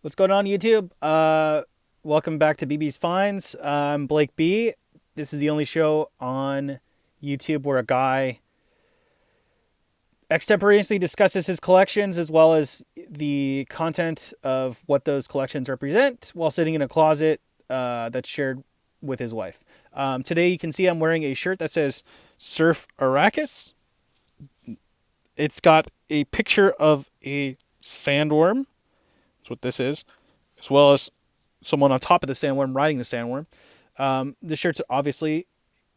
What's going on, YouTube? Welcome back to BB's Finds. I'm Blake B. This is the only show on YouTube where a guy extemporaneously discusses his collections as well as the content of what those collections represent while sitting in a closet that's shared with his wife. Today, you can see I'm wearing a shirt that says Surf Arrakis. It's got a picture of a sandworm. That's what this is, as well as someone on top of the sandworm riding the sandworm. The shirt's obviously,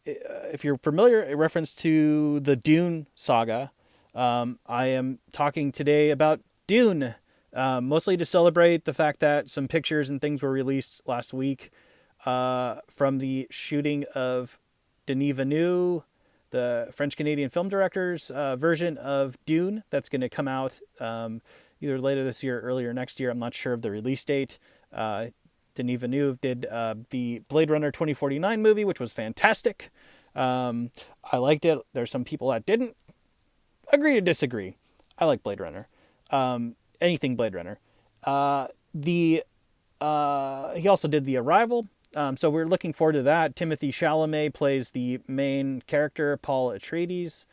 if you're familiar, a reference to the Dune saga. I am talking today about Dune, mostly to celebrate the fact that some pictures and things were released last week from the shooting of Denis Villeneuve, the French-Canadian film director's version of Dune that's going to come out either later this year or earlier next year. I'm not sure of the release date. Denis Villeneuve did the Blade Runner 2049 movie, which was fantastic. I liked it. There's some people that didn't. Agree to disagree. I like Blade Runner. Anything Blade Runner. The He also did The Arrival. So we're looking forward to that. Timothée Chalamet plays the main character, Paul Atreides.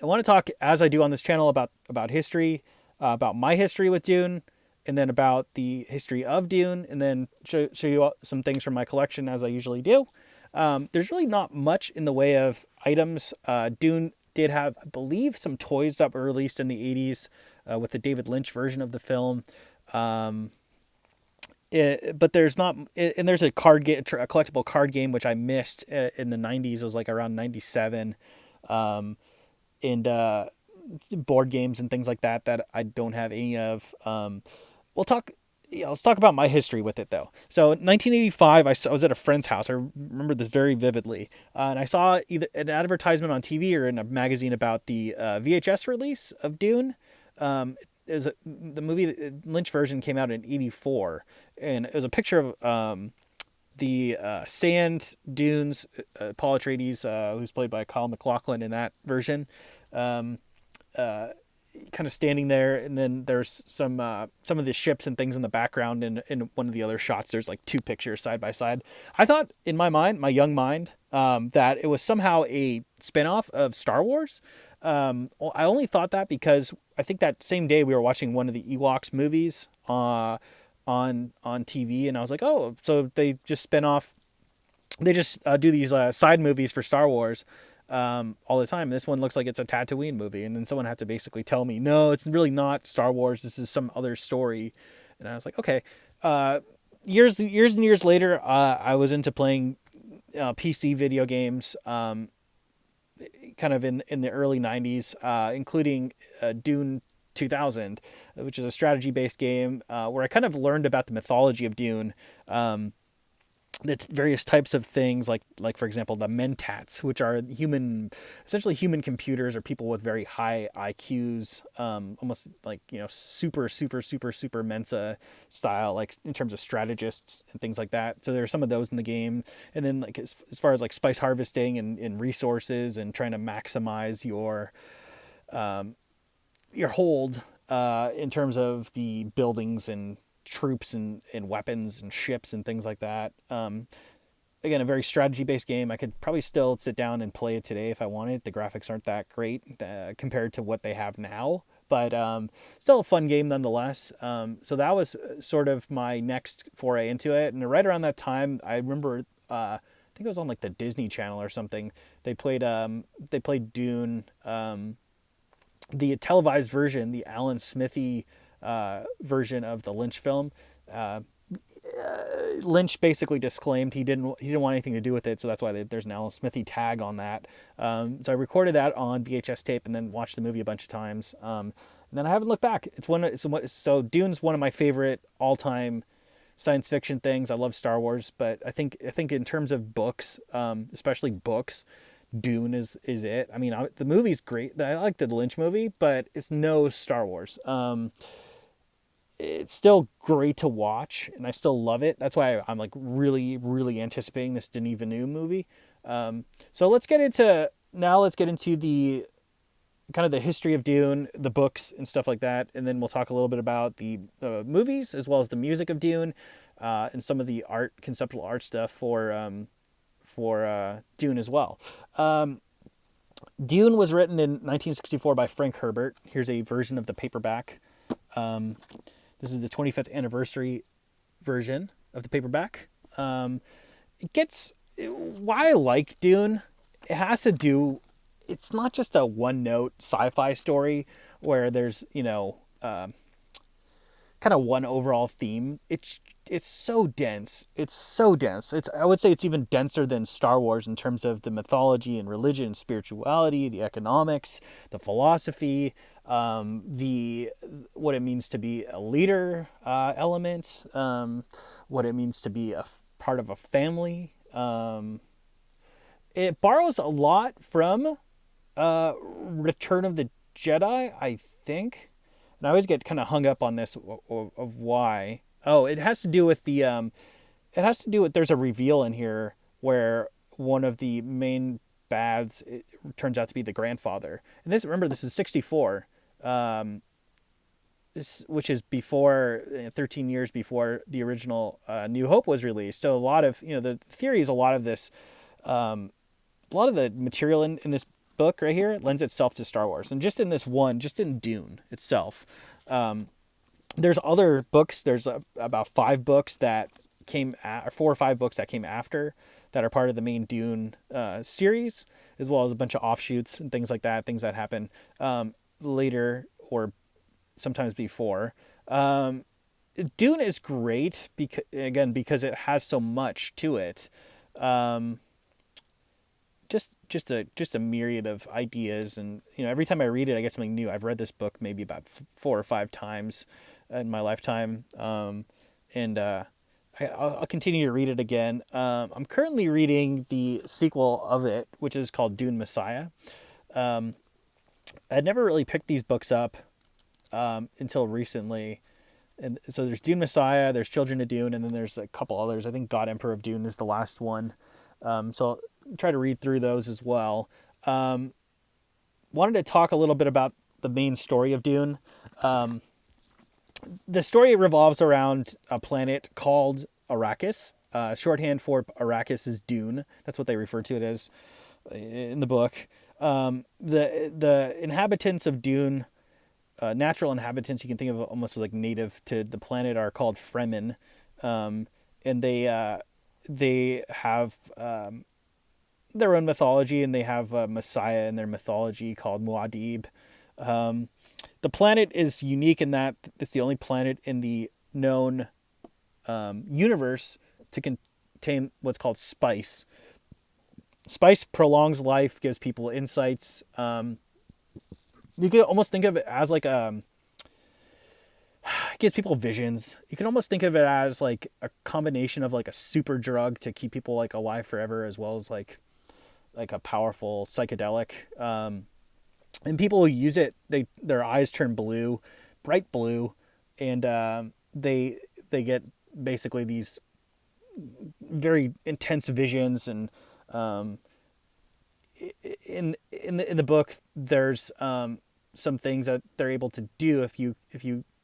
I want to talk, as I do on this channel, about history, about my history with Dune, and then about the history of Dune, and then show you some things from my collection, as I usually do. There's really not much in the way of items. Dune did have, I believe, some toys that were released in the 80s with the David Lynch version of the film. But there's not, and there's a card game, a collectible card game, which I missed in the 90s. It was like around 97. And board games and things like that I don't have any of. Let's talk about my history with it, though. So in 1985, I was at a friend's house. I remember this very vividly. And I saw either an advertisement on TV or in a magazine about the VHS release of Dune. The movie, the Lynch version, came out in 84. And it was a picture of the sand dunes, Paul Atreides, who's played by Kyle MacLachlan in that version, kind of standing there, and then there's some of the ships and things in the background, and in one of the other shots there's like two pictures side by side. I thought in my mind, my young mind, that it was somehow a spinoff of Star Wars. I only thought that because I think that same day we were watching one of the Ewoks movies on TV, and I was like, oh, so they just spin off, they just do these side movies for Star Wars all the time. This one looks like it's a Tatooine movie, and then someone had to basically tell me, no, it's really not Star Wars. This is some other story, and I was like, okay. Years and years later, I was into playing PC video games, kind of in the early 90s, including Dune 2000, which is a strategy-based game where I kind of learned about the mythology of Dune. That's various types of things, like for example, the mentats, which are essentially human computers, or people with very high IQs, almost like, super Mensa style, like in terms of strategists and things like that. So there are some of those in the game, and then like as far as like spice harvesting and resources and trying to maximize your hold in terms of the buildings and troops and weapons and ships and things like that. Again, a very strategy-based game. I could probably still sit down and play it today if I wanted. The graphics aren't that great compared to what they have now, but still a fun game nonetheless. So that was sort of my next foray into it. And right around that time, I remember, I think it was on like the Disney Channel or something. They played Dune, the televised version, the Alan Smithy version of the Lynch film. Lynch basically disclaimed he didn't want anything to do with it, so that's why there's an Alan Smithy tag on that. So I recorded that on VHS tape and then watched the movie a bunch of times. And then I haven't looked back. So Dune's one of my favorite all-time science fiction things. I love Star Wars, but I think in terms of books, especially books, Dune is it. I mean, the movie's great. I like the Lynch movie, but it's no Star Wars. It's still great to watch, and I still love it. That's why I'm like really, really anticipating this Denis Villeneuve movie. So let's get into the kind of the history of Dune, the books and stuff like that, and then we'll talk a little bit about the movies as well as the music of Dune, and some of the art, conceptual art stuff for Dune as well. Dune was written in 1964 by Frank Herbert. Here's a version of the paperback. This is the 25th anniversary version of the paperback. It gets why I like Dune. It has to do. It's not just a one-note sci-fi story where there's kind of one overall theme. It's so dense. It's so dense. I would say it's even denser than Star Wars in terms of the mythology and religion and spirituality, the economics, the philosophy, the what it means to be a leader element, what it means to be a part of a family. It borrows a lot from Return of the Jedi, I think. And I always get kind of hung up on this of why. Oh, it has to do with it has to do with, there's a reveal in here where one of the main bads, it turns out to be the grandfather. And remember, this is 64, which is before, 13 years before the original New Hope was released. So a lot of, the theory is a lot of this, a lot of the material in this book right here lends itself to Star Wars. And just in this one, just in Dune itself, there's other books. There's about 5 books that came, 4 or 5 books that came after that are part of the main Dune series, as well as a bunch of offshoots and things like that, things that happen later or sometimes before. Dune is great because it has so much to it. Just a myriad of ideas, and every time I read it I get something new. I've read this book maybe about 4 or 5 times in my lifetime, and I'll continue to read it again. I'm currently reading the sequel of it, which is called Dune Messiah. I'd never really picked these books up until recently. And so there's Dune Messiah, there's Children of Dune, and then there's a couple others. I think God Emperor of Dune is the last one. So I'll try to read through those as well. Wanted to talk a little bit about the main story of Dune. The story revolves around a planet called Arrakis. Shorthand for Arrakis is Dune. That's what they refer to it as in the book. The inhabitants of Dune, natural inhabitants, you can think of almost like native to the planet, are called Fremen, and they have their own mythology, and they have a messiah in their mythology called Muad'Dib. The planet is unique in that it's the only planet in the known universe to contain what's called spice. Spice prolongs life, gives people insights. You could almost think of it as like gives people visions. You can almost think of it as like a combination of like a super drug to keep people like alive forever, as well as like a powerful psychedelic. And people who use it, their eyes turn blue, bright blue, and they get basically these very intense visions. And in the book, there's some things that they're able to do if you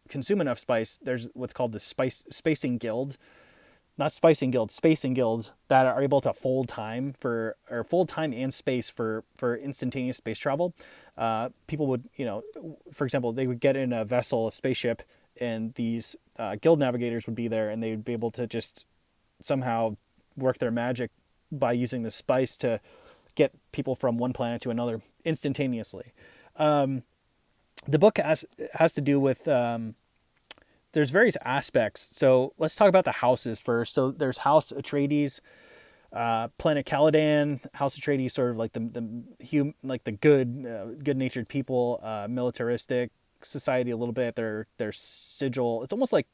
consume enough spice. There's what's called the spacing guild. Not spicing guild, spacing guild, that are able to fold time and space for instantaneous space travel. People would, for example, they would get in a vessel, a spaceship, and these guild navigators would be there, and they would be able to just somehow work their magic by using the spice to get people from one planet to another instantaneously. The book has to do with there's various aspects. So let's talk about the houses first. So there's House Atreides, Planet Caladan. House Atreides, sort of like the good-natured people, militaristic society a little bit. Their sigil. It's almost like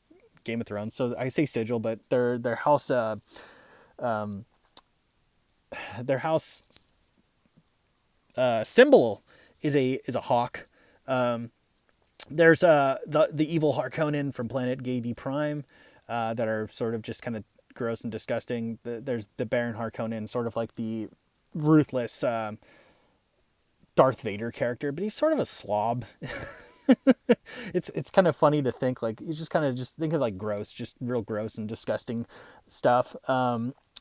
Game of Thrones. So I say sigil, but their house symbol is a hawk. There's the evil Harkonnen from planet Gedi Prime that are sort of just kind of gross and disgusting. There's the Baron Harkonnen, sort of like the ruthless Darth Vader character, but he's sort of a slob. It's kind of funny to think like you just kind of just think of like gross, just real gross and disgusting stuff.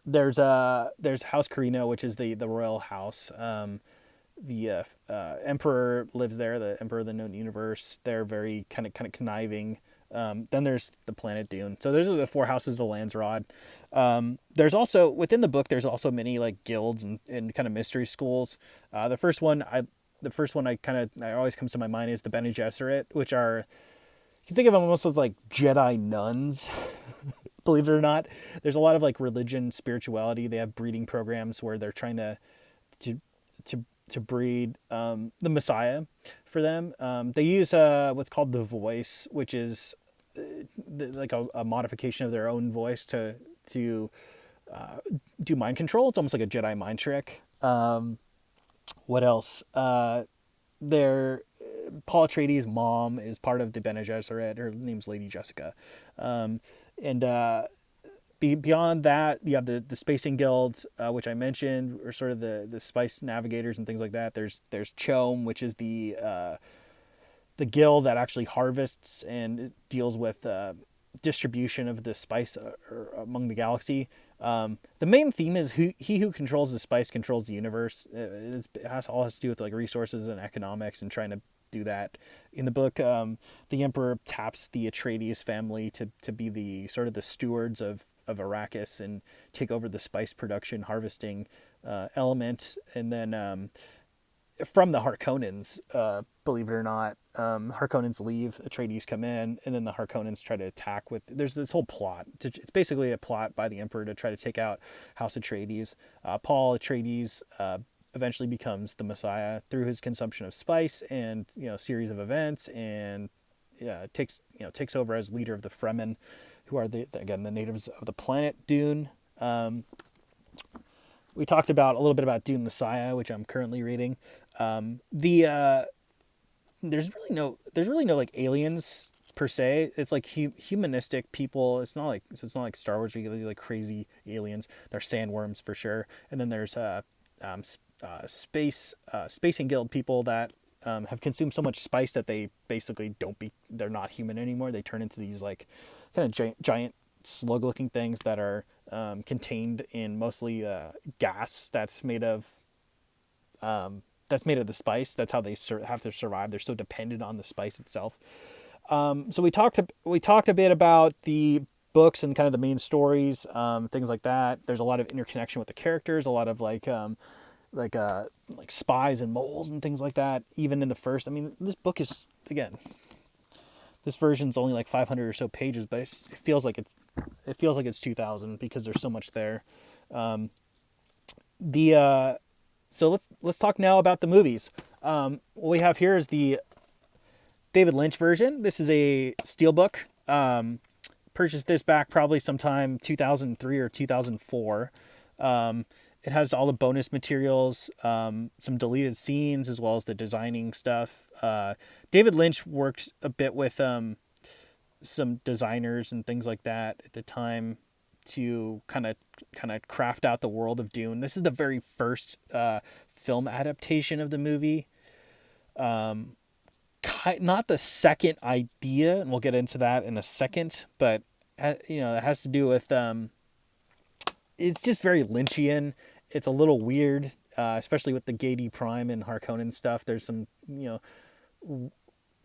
There's House Carino, which is the royal house. The emperor lives there. The emperor of the known universe. They're very kind of conniving. Then there's the planet Dune. So those are the four houses of the Landsrod. There's also within the book. There's also many like guilds and kind of mystery schools. The first one I always comes to my mind is the Bene Gesserit, which are you can think of them almost as like Jedi nuns. Believe it or not, there's a lot of like religion, spirituality. They have breeding programs where they're trying to to to breed the Messiah for them. They use what's called the Voice, which is like a modification of their own voice to do mind control. It's almost like a Jedi mind trick. What else? Their Paul Atreides' mom is part of the Bene Gesserit. Her name's Lady Jessica. And beyond that, you have the Spacing Guild, which I mentioned, or sort of the spice navigators and things like that. There's CHOAM, which is the guild that actually harvests and deals with distribution of the spice among the galaxy. The main theme is he who controls the spice controls the universe. It all has to do with like resources and economics and trying to do that. In the book, the Emperor taps the Atreides family to be the sort of the stewards of Arrakis and take over the spice production harvesting element. And then from the Harkonnens, believe it or not, Harkonnens leave, Atreides come in, and then the Harkonnens try to attack with... There's this whole plot. It's basically a plot by the Emperor to try to take out House Atreides. Paul Atreides eventually becomes the Messiah through his consumption of spice and series of events, and takes over as leader of the Fremen, who are the natives of the planet Dune. We talked about a little bit about Dune Messiah, which I'm currently reading. There's really no like aliens per se. It's like humanistic people. It's not like Star Wars where you get like crazy aliens. There's sandworms for sure, and then there's Spacing Guild people that have consumed so much spice that they basically they're not human anymore. They turn into these like kind of giant slug-looking things that are contained in mostly gas that's made of the spice. That's how they have to survive. They're so dependent on the spice itself. So we talked a bit about the books and kind of the main stories, things like that. There's a lot of interconnection with the characters, a lot of like spies and moles and things like that. Even in the first, I mean, this book is, again, this version's only like 500 or so pages, but it feels like it's 2,000 because there's so much there. So let's talk now about the movies. What we have here is the David Lynch version. This is a steelbook. Purchased this back probably sometime 2003 or 2004. It has all the bonus materials, some deleted scenes, as well as the designing stuff. David Lynch worked a bit with some designers and things like that at the time to kind of craft out the world of Dune. This is the very first film adaptation of the movie. Not the second idea, and we'll get into that in a second, but it has to do with it's just very Lynchian. It's a little weird, especially with the Gady Prime and Harkonnen stuff. There's some,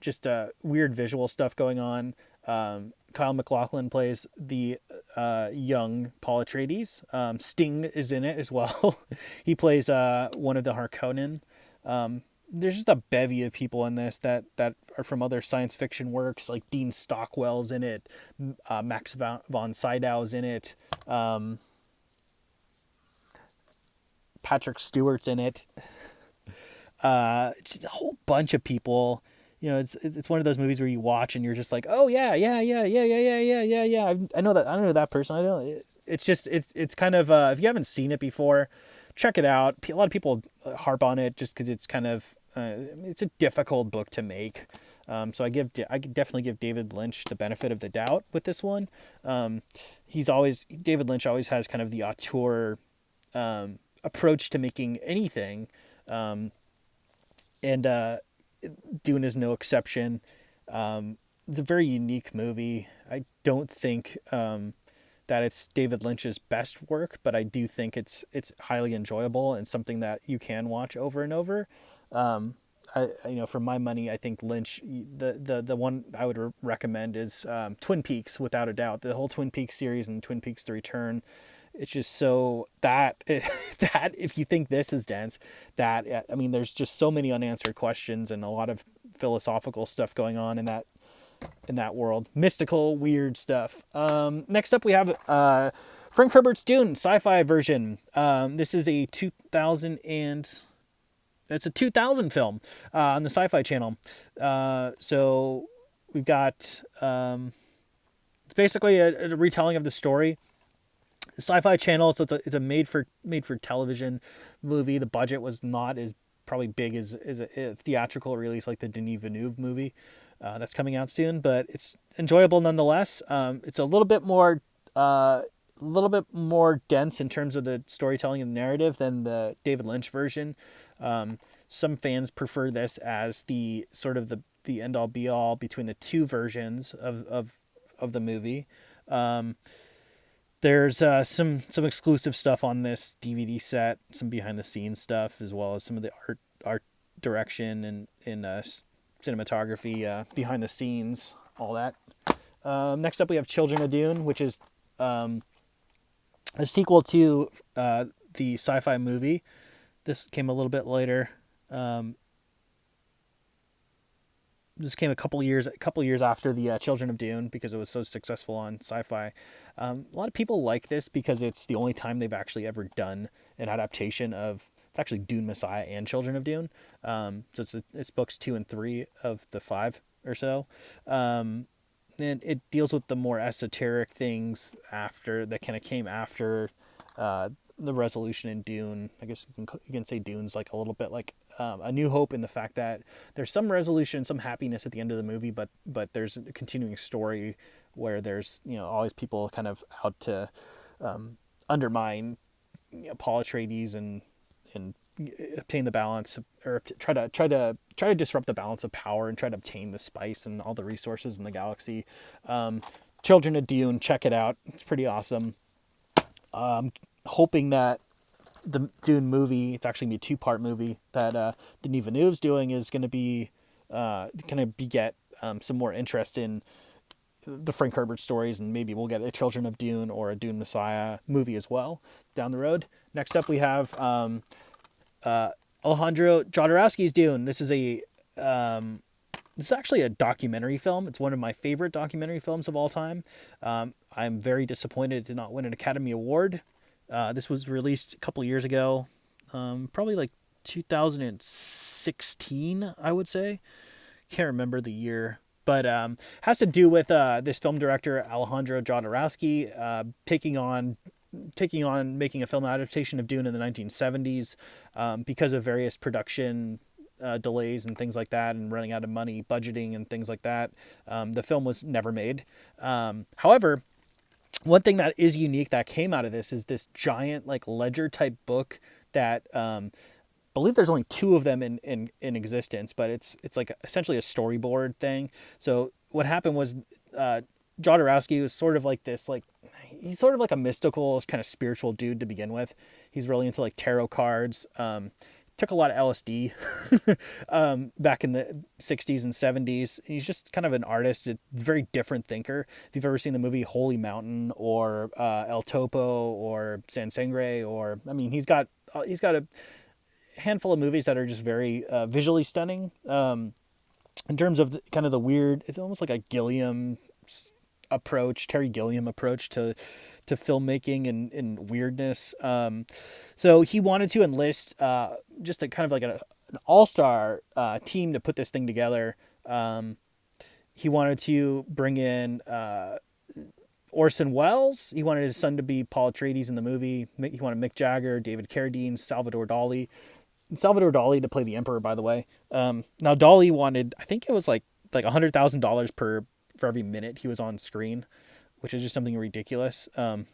just weird visual stuff going on. Kyle MacLachlan plays the young Paul Atreides. Sting is in it as well. He plays one of the Harkonnen. There's just a bevy of people in this that are from other science fiction works, like Dean Stockwell's in it, Max von Sydow's in it, Patrick Stewart's in it. Just a whole bunch of people. It's one of those movies where you watch and you're just like, oh yeah. I know that person. It's kind of if you haven't seen it before, check it out. A lot of people harp on it just because it's kind of it's a difficult book to make. So I definitely give David Lynch the benefit of the doubt with this one. David Lynch always has kind of the auteur approach to making anything. and Dune is no exception. It's a very unique movie. I don't think that it's David Lynch's best work, but I do think it's highly enjoyable and something that you can watch over and over. For my money, I think Lynch, the one I would recommend is Twin Peaks, without a doubt. The whole Twin Peaks series and Twin Peaks: The Return. It's just so that that if you think this is dense, that I mean, there's just so many unanswered questions and a lot of philosophical stuff going on in that world, mystical, weird stuff. Next up, we have Frank Herbert's Dune sci-fi version. This is a 2000 film on the Sci-Fi Channel. So we've got it's basically a retelling of the story. Sci-Fi Channel, so it's a made for television movie. The budget was not as probably big as a theatrical release like the Denis Villeneuve movie that's coming out soon, but it's enjoyable nonetheless. It's a little bit more dense in terms of the storytelling and narrative than the David Lynch version. Some fans prefer this as the sort of the end all be all between the two versions of the movie. There's some exclusive stuff on this DVD set, some behind the scenes stuff, as well as some of the art direction and cinematography behind the scenes, all that. Next up, we have Children of Dune, which is a sequel to the sci-fi movie. This came a little bit later. This came a couple years after the Children of Dune because it was so successful on Sci-Fi. A lot of people like this because it's the only time they've actually ever done an adaptation of. It's actually Dune Messiah and Children of Dune. So it's books 2 and 3 of the 5 or so. And it deals with the more esoteric things that kind of came after the resolution in Dune. I guess you can say Dune's like a little bit like A New Hope, in the fact that there's some resolution, some happiness at the end of the movie, but there's a continuing story where there's all these people kind of out to undermine Paul Atreides and obtain the balance, or try to disrupt the balance of power and try to obtain the spice and all the resources in the galaxy. Children of Dune, check it out. It's pretty awesome. Hoping that the Dune movie, it's actually going to be a 2-part movie that Denis Villeneuve's doing, is going to be kind of beget some more interest in the Frank Herbert stories, and maybe we'll get a Children of Dune or a Dune Messiah movie as well down the road. Next up, we have Alejandro Jodorowsky's Dune. This is actually a documentary film. It's one of my favorite documentary films of all time. I'm very disappointed to not win an Academy Award. This was released a couple years ago, probably like 2016, I would say. Can't remember the year, but has to do with this film director Alejandro Jodorowsky taking on making a film adaptation of Dune in the 1970s because of various production delays and things like that, and running out of money, budgeting and things like that. The film was never made. However, one thing that is unique that came out of this is this giant like ledger type book that I believe there's only 2 of them in existence, but it's like essentially a storyboard thing. So what happened was Jodorowsky was sort of like this, like he's sort of like a mystical kind of spiritual dude to begin with. He's really into like tarot cards. Took a lot of LSD back in the 60s and 70s. He's just kind of an artist, a very different thinker. If you've ever seen the movie Holy Mountain or El Topo or San Sangre, or I mean, he's got a handful of movies that are just very visually stunning. In terms of kind of the weird, it's almost like a Terry Gilliam approach to filmmaking and weirdness. So he wanted to enlist just a kind of like an all-star team to put this thing together. He wanted to bring in Orson Welles. He wanted his son to be Paul Atreides in the movie. He wanted Mick Jagger, David Carradine, Salvador Dali to play the Emperor, by the way. Now Dali wanted, I think it was like $100,000 for every minute he was on screen, which is just something ridiculous. But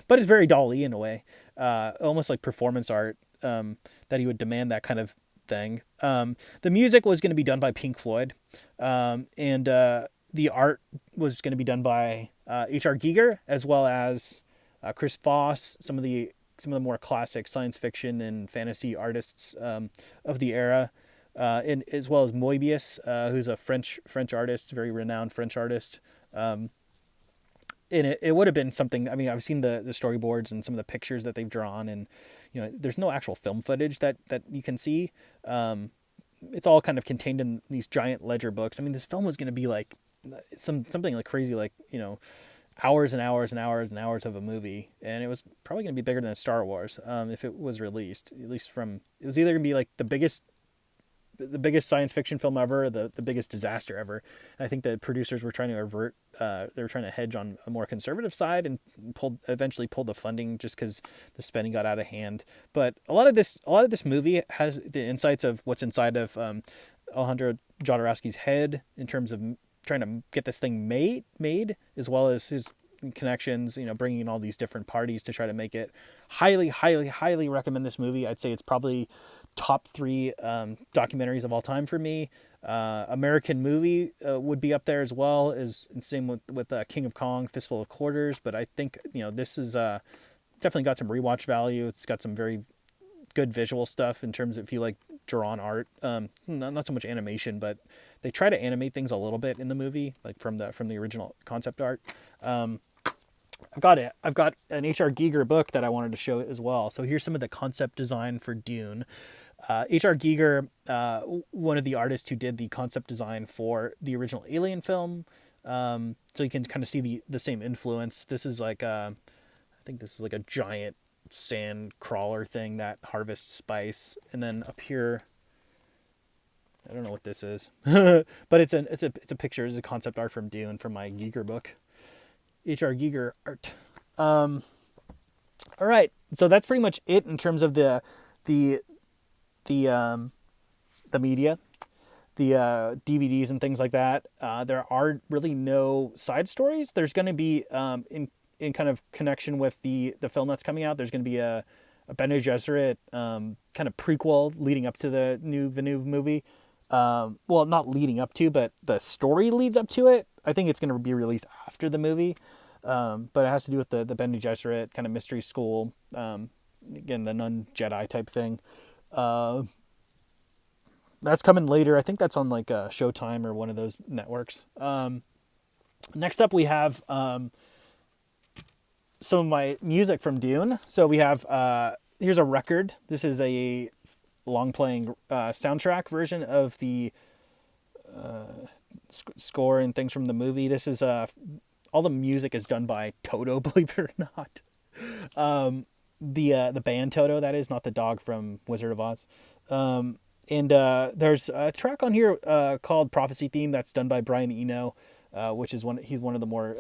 it's very Dali in a way, almost like performance art, that he would demand that kind of thing. The music was going to be done by Pink Floyd, and the art was going to be done by H.R. Giger, as well as Chris Foss, some of the more classic science fiction and fantasy artists of the era, and as well as Moebius, who's a French artist, very renowned French artist. And it would have been something. I mean, I've seen the storyboards and some of the pictures that they've drawn, and there's no actual film footage that you can see. It's all kind of contained in these giant ledger books. I mean, this film was going to be like something like crazy, like hours and hours and hours and hours of a movie, and it was probably going to be bigger than Star Wars if it was released. At least it was either going to be like the biggest science fiction film ever, the biggest disaster ever. And I think the producers were trying to avert, they were trying to hedge on a more conservative side, and eventually pulled the funding just because the spending got out of hand. But a lot of this movie has the insights of what's inside of Alejandro Jodorowsky's head in terms of trying to get this thing made, as well as his connections, bringing in all these different parties to try to make it. Highly, highly, highly recommend this movie. I'd say it's probably top 3 documentaries of all time for me. American Movie would be up there as well, as same with King of Kong, Fistful of Quarters. But I think this is definitely got some rewatch value. It's got some very good visual stuff in terms of if you like drawn art, not so much animation, but they try to animate things a little bit in the movie, like from the original concept art. I've got an H.R. Giger book that I wanted to show as well. So here's some of the concept design for Dune. H.R. Giger, one of the artists who did the concept design for the original Alien film. So you can kind of see the same influence. This is like I think this is like a giant sand crawler thing that harvests spice, and then up here, I don't know what this is, but it's a picture. It's a concept art from Dune from my Giger book. H.R. Giger art. All right, so that's pretty much it in terms of the media, the DVDs and things like that. There are really no side stories. There's going to be in kind of connection with the film that's coming out. There's going to be a Bene Gesserit kind of prequel leading up to the new Villeneuve movie. Well, not leading up to, but the story leads up to it. I think it's going to be released after the movie, but it has to do with the Bene Gesserit kind of mystery school. Again, the nun Jedi type thing. That's coming later. I think that's on like Showtime or one of those networks. Next up, we have some of my music from Dune. So we have here's a record. This is a long playing soundtrack version of the score and things from the movie. This is all the music is done by Toto, believe it or not. The band Toto, that is, not the dog from Wizard of Oz. And there's a track on here called Prophecy Theme that's done by Brian Eno, which is he's one of the more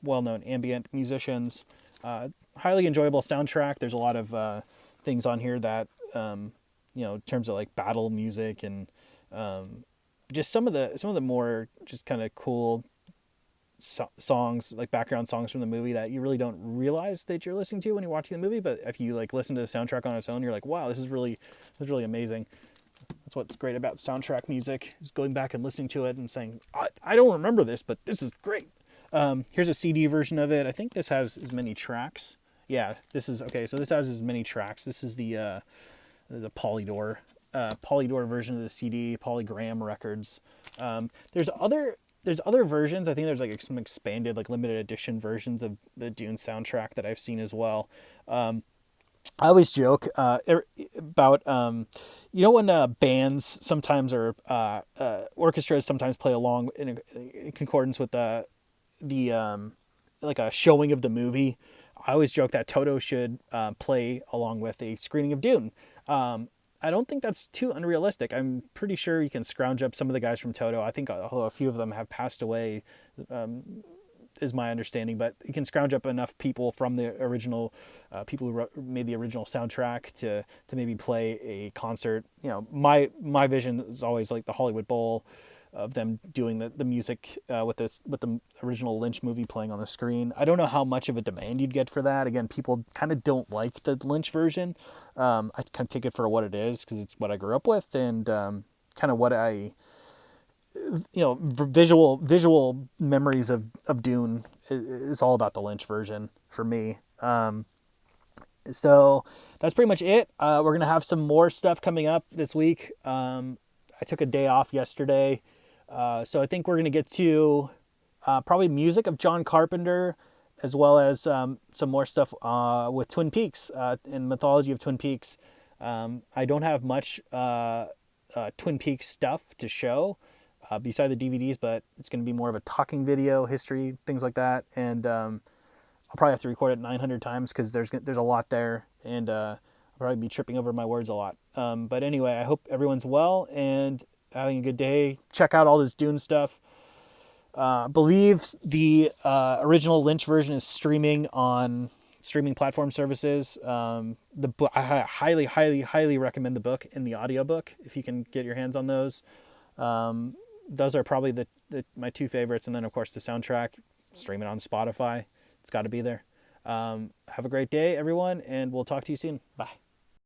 well-known ambient musicians. Highly enjoyable soundtrack. There's a lot of things on here that in terms of like battle music and just some of the more just kind of cool songs, like background songs from the movie that you really don't realize that you're listening to when you're watching the movie. But if you like listen to the soundtrack on its own, you're like, wow, this is really amazing. That's what's great about soundtrack music, is going back and listening to it and saying, I don't remember this, but this is great. Here's a CD version of it. I think this has as many tracks. Yeah, this is okay. So this has as many tracks. This is the Polydor version of the CD, Polygram Records. There's other versions. I think there's like some expanded, like limited edition versions of the Dune soundtrack that I've seen as well. I always joke about when bands sometimes or orchestras sometimes play along in concordance with the like a showing of the movie. I always joke that Toto should play along with a screening of Dune. I don't think that's too unrealistic. I'm pretty sure you can scrounge up some of the guys from Toto. I think a few of them have passed away, is my understanding, but you can scrounge up enough people from the original people who made the original soundtrack to maybe play a concert. My vision is always like the Hollywood Bowl, of them doing the music with the original Lynch movie playing on the screen. I don't know how much of a demand you'd get for that. Again, people kind of don't like the Lynch version. I kind of take it for what it is because it's what I grew up with and kind of what I visual memories of Dune is all about the Lynch version for me. So that's pretty much it. We're gonna have some more stuff coming up this week. I took a day off yesterday, so I think we're gonna get to probably music of John Carpenter, as well as some more stuff with Twin Peaks and mythology of Twin Peaks. I don't have much Twin Peaks stuff to show beside the DVDs, but it's going to be more of a talking video, history, things like that. And I'll probably have to record it 900 times because there's a lot there, and I'll probably be tripping over my words a lot. But anyway, I hope everyone's well and having a good day. Check out all this Dune stuff. Believe the original Lynch version is streaming on streaming platform services. The book, I highly, highly, highly recommend the book and the audiobook if you can get your hands on those. Those are probably my two favorites, and then of course the soundtrack. Stream it on Spotify. It's got to be there. Have a great day, everyone, and we'll talk to you soon. Bye.